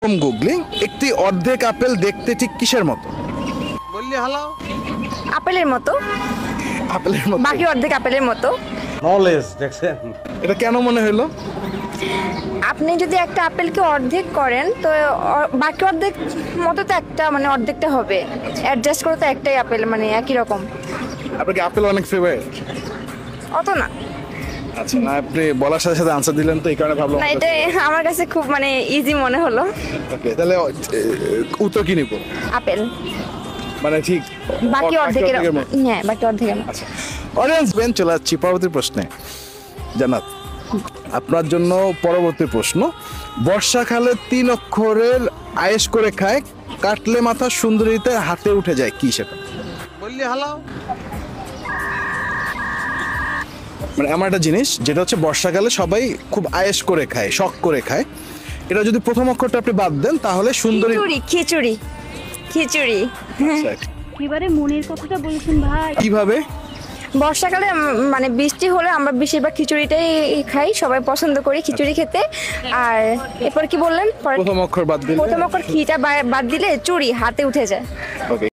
গুগলি একটি অর্ধেক আপেল দেখতে ঠিক কিসের মতো? বললি হালাও আপেলের মতো, আপেলের মতো। বাকি অর্ধেক আপেলের মতো। নলেজ দেখছেন। এটা কেন মনে হলো? আপনি যদি একটা আপেলকে অর্ধেক করেন তো বাকি অর্ধেক মতো তো একটা মানে অর্ধেকটা হবে, অ্যাডজাস্ট করে তো একটাই আপেল মানে একই রকম। আপনার কি আপেল অনেক ফেভারিট? অত না, আচ্ছা, না আপনি বলার সাথে সাথে আনসার দিলেন তো এই কারণে ভাবলাম। না এটা আমার কাছে খুব মানে ইজি মনে হলো। ওকে, তাহলে উত্তর কি নিব? আপেল মানে ঠিক বাকি অর্ধেকের, অর্ধেকের মতো। হ্যাঁ বাকি অর্ধেকের মতো। আচ্ছা, অডিয়েন্স বেন চলে যাচ্ছি পরবর্তী প্রশ্নে। জান্নাত, আপনার জন্য পরবর্তী প্রশ্ন। বর্ষাকালে 3 অক্ষরের আয়েশ করে খায়, কাটলে মাথা সুন্দরীতে হাতে উঠে যায়, কি সেটা? বললি হালাও মানে এমন একটা জিনিস যেটা হচ্ছে বর্ষাকালে সবাই খুব আয়েশ করে খায়, শখ করে খায়। এটা যদি প্রথম অক্ষরটা আপনি বাদ দেন তাহলে সুন্দরী। খিচুড়ি খিচুড়ি খিচুড়ি। আচ্ছা, এবারে মনের কথাটা বলছেন ভাই। কিভাবে? বর্ষাকালে মানে বৃষ্টি হলে আমরা বেশিরভাগ খিচুড়িটাই খাই, সবাই পছন্দ করি খিচুড়ি খেতে। আর এরপর কি বললেন? প্রথম অক্ষর বাদ দিলে। প্রথম অক্ষর খিটা বাদ দিলে চুড়ি হাতে উঠে যায়। ওকে।